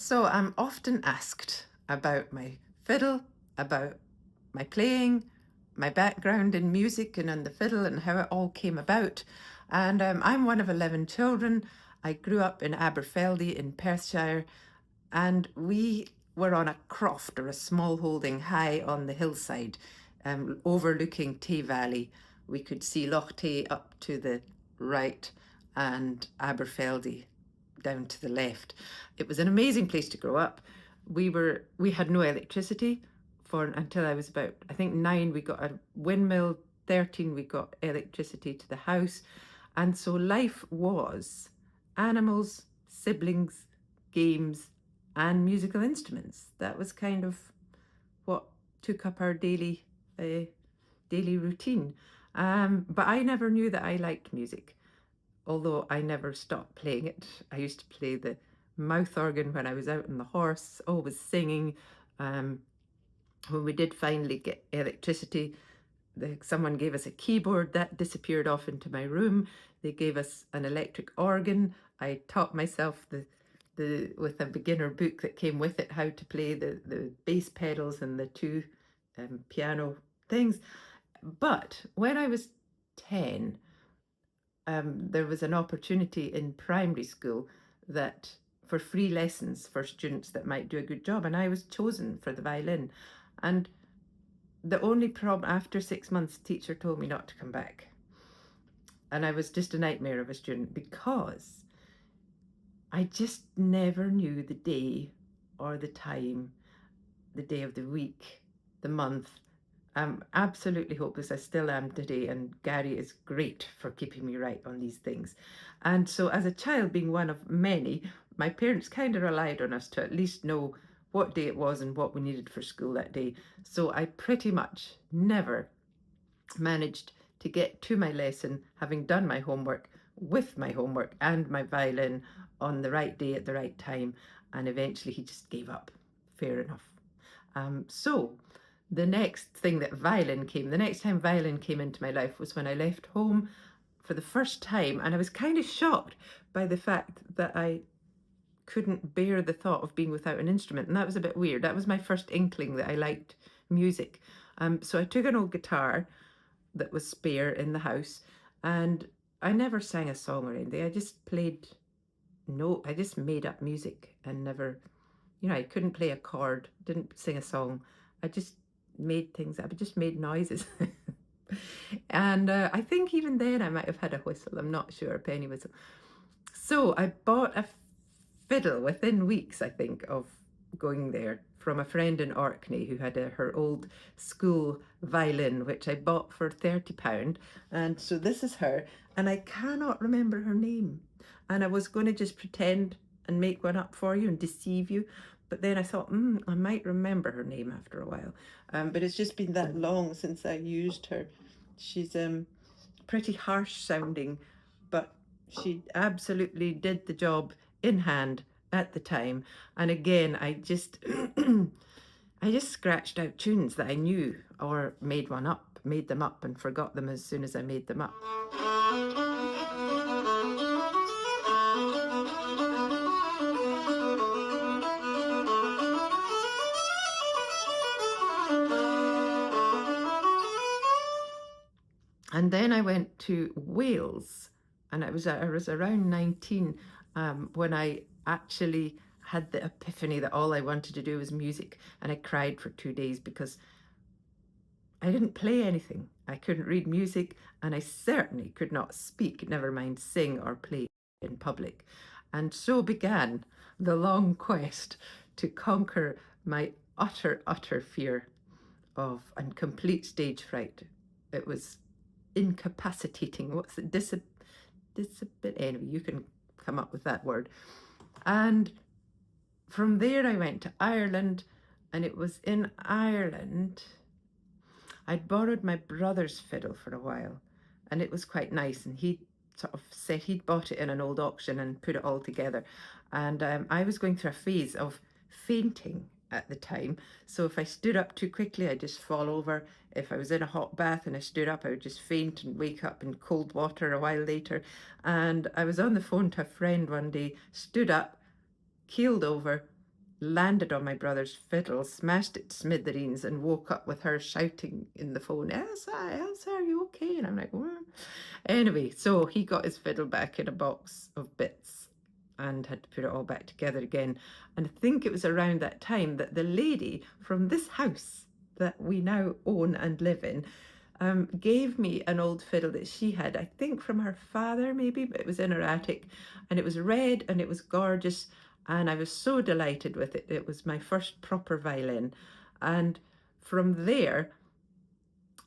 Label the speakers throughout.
Speaker 1: So I'm often asked about my fiddle, about my playing, my background in music and on the fiddle and how it all came about. And I'm one of 11 children. I grew up in Aberfeldy in Perthshire, and we were on a croft or a small holding high on the hillside, overlooking Tay Valley. We could see Loch Tay up to the right and Aberfeldy down to the left. It was an amazing place to grow up. We had no electricity for until I was about, I think, 9. We got a windmill. 13, we got electricity to the house. And so life was animals, siblings, games, and musical instruments. That was kind of what took up our daily routine. But I never knew that I liked music, although I never stopped playing it. I used to play the mouth organ when I was out on the horse, always singing. Um, when we did finally get electricity, someone gave us a keyboard that disappeared off into my room. They gave us an electric organ. I taught myself with a beginner book that came with it how to play the bass pedals and the two piano things. But when I was 10, there was an opportunity in primary school that for free lessons for students that might do a good job, and I was chosen for the violin. And the only problem, after 6 months, teacher told me not to come back. And I was just a nightmare of a student because I just never knew the day or the time, the day of the week, the month. I'm absolutely hopeless. I still am today, and Gary is great for keeping me right on these things. And so as a child, being one of many, my parents kind of relied on us to at least know what day it was and what we needed for school that day. So I pretty much never managed to get to my lesson having done my homework, with my homework and my violin, on the right day at the right time. And eventually he just gave up. Fair enough. So the next time violin came into my life was when I left home for the first time. And I was kind of shocked by the fact that I couldn't bear the thought of being without an instrument. And that was a bit weird. That was my first inkling that I liked music. So I took an old guitar that was spare in the house, and I never sang a song or anything. I just I just made up music and never, I couldn't play a chord, didn't sing a song. I just made things up. I just made noises. And I think even then I might have had a whistle. I'm not sure, a penny whistle. So I bought a fiddle within weeks, I think, of going there, from a friend in Orkney who had her old school violin, which I bought for £30. And so this is her, and I cannot remember her name. And I was going to just pretend and make one up for you and deceive you. But then I thought, I might remember her name after a while. But it's just been that long since I used her. She's pretty harsh sounding, but she absolutely did the job in hand at the time. And again, I just I just scratched out tunes that I knew, or made them up and forgot them as soon as I made them up. And then I went to Wales, and I was around 19 when I actually had the epiphany that all I wanted to do was music. And I cried for 2 days because I didn't play anything. I couldn't read music, and I certainly could not speak, never mind sing or play in public. And so began the long quest to conquer my utter fear of and complete stage fright. It was incapacitating. What's it? Anyway, you can come up with that word. And from there I went to Ireland, and it was in Ireland I'd borrowed my brother's fiddle for a while, and it was quite nice, and he sort of said he'd bought it in an old auction and put it all together. And I was going through a phase of fainting at the time, so if I stood up too quickly I'd just fall over. If I was in a hot bath and I stood up, I would just faint and wake up in cold water a while later. And I was on the phone to a friend one day, stood up, keeled over, landed on my brother's fiddle, smashed it to smithereens, and woke up with her shouting in the phone, Elsa, are you okay? And I'm like, what? Anyway, so he got his fiddle back in a box of bits and had to put it all back together again. And I think it was around that time that the lady from this house that we now own and live in gave me an old fiddle that she had, I think from her father maybe, but it was in her attic, and it was red and it was gorgeous, and I was so delighted with it. It was my first proper violin. And from there,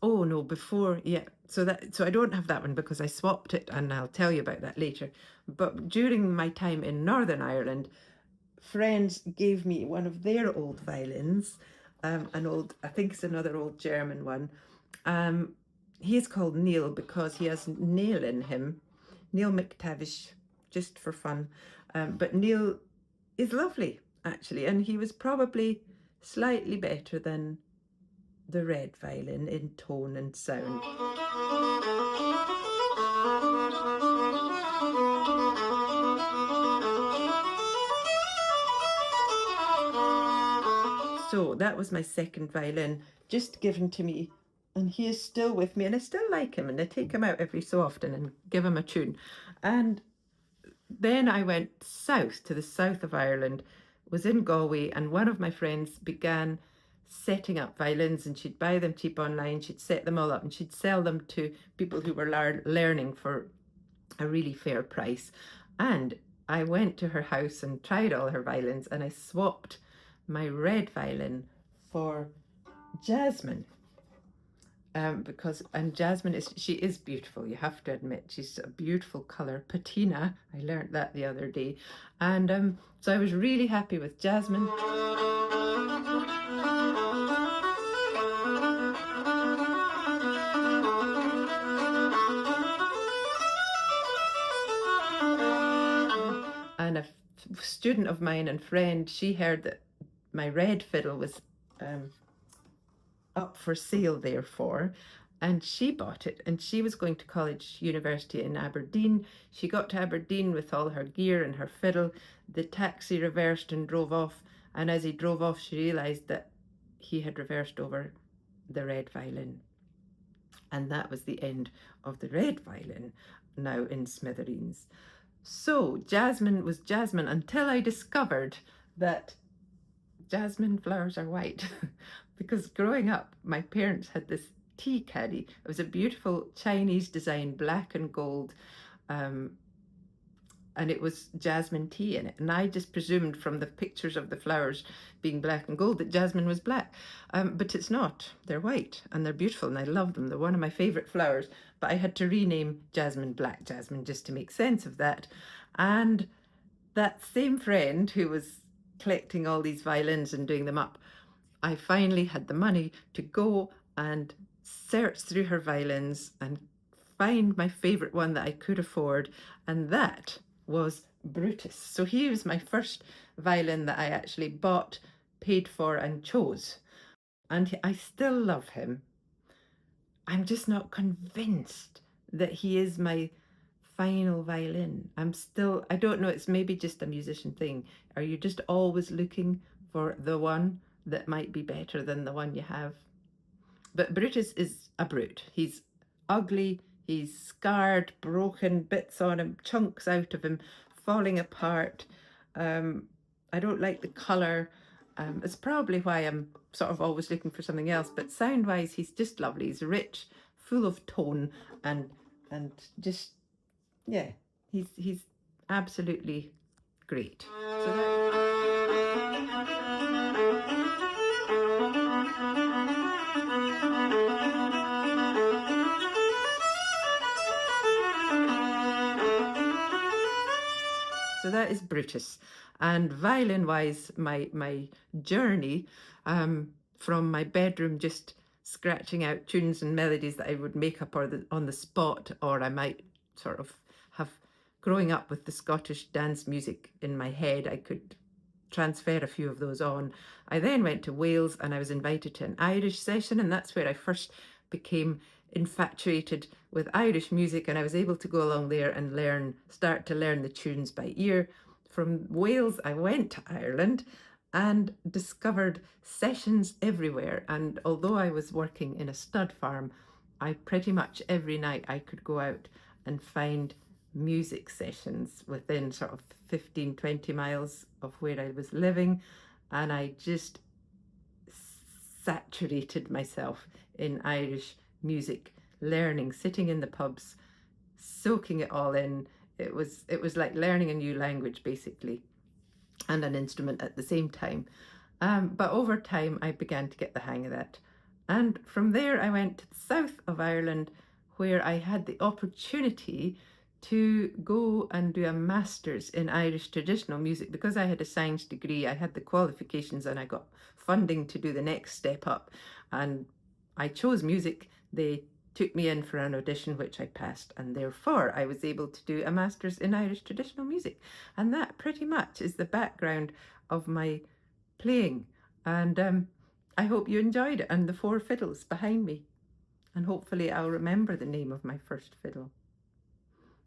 Speaker 1: oh no, before, yeah, so I don't have that one because I swapped it, and I'll tell you about that later. But during my time in Northern Ireland, friends gave me one of their old violins, an old, I think it's another old German one. He is called Neil because he has nail in him, Neil McTavish, just for fun. But Neil is lovely, actually, and he was probably slightly better than the red violin in tone and sound. So that was my second violin, just given to me, and he is still with me, and I still like him, and I take him out every so often and give him a tune. And then I went south to the south of Ireland, was in Galway, and one of my friends began setting up violins, and she'd buy them cheap online, she'd set them all up, and she'd sell them to people who were learning for a really fair price. And I went to her house and tried all her violins, and I swapped my red violin for Jasmine. And Jasmine she is beautiful, you have to admit. She's a beautiful color, patina. I learned that the other day. And so I was really happy with Jasmine. And a student of mine and friend, she heard that my red fiddle was up for sale, therefore, and she bought it, and she was going to university in Aberdeen. She got to Aberdeen with all her gear and her fiddle. The taxi reversed and drove off, and as he drove off, she realised that he had reversed over the red violin. And that was the end of the red violin, now in smithereens. So Jasmine was Jasmine until I discovered that jasmine flowers are white. Because growing up, my parents had this tea caddy. It was a beautiful Chinese design, black and gold, and it was jasmine tea in it. And I just presumed from the pictures of the flowers being black and gold that jasmine was black. But it's not. They're white, and they're beautiful, and I love them. They're one of my favourite flowers. But I had to rename Jasmine Black Jasmine just to make sense of that. And that same friend who was collecting all these violins and doing them up, I finally had the money to go and search through her violins and find my favourite one that I could afford, and that was Brutus. So he was my first violin that I actually bought, paid for, and chose. And I still love him. I'm just not convinced that he is my final violin. I don't know, it's maybe just a musician thing. Are you just always looking for the one that might be better than the one you have? But Brutus is a brute. He's ugly, he's scarred, broken, bits on him, chunks out of him, falling apart. I don't like the colour. It's probably why I'm sort of always looking for something else. But sound-wise, he's just lovely. He's rich, full of tone, and just, yeah, he's absolutely great. So that is Brutus. And violin-wise, my journey from my bedroom, just scratching out tunes and melodies that I would make up on the spot, or I might sort of have, growing up with the Scottish dance music in my head, I could transfer a few of those on. I then went to Wales and I was invited to an Irish session, and that's where I first became infatuated with Irish music, and I was able to go along there and start to learn the tunes by ear. From Wales, I went to Ireland, and discovered sessions everywhere. And although I was working in a stud farm, I pretty much every night I could go out and find music sessions within sort of 15, 20 miles of where I was living. And I just saturated myself in Irish music, learning, sitting in the pubs, soaking it all in. It was like learning a new language basically, and an instrument at the same time. But over time, I began to get the hang of that. And from there, I went to the south of Ireland, where I had the opportunity to go and do a master's in Irish traditional music. Because I had a science degree, I had the qualifications and I got funding to do the next step up. And I chose music. They took me in for an audition, which I passed, and therefore I was able to do a master's in Irish traditional music. And that pretty much is the background of my playing. And I hope you enjoyed it, and the 4 fiddles behind me. And hopefully I'll remember the name of my first fiddle.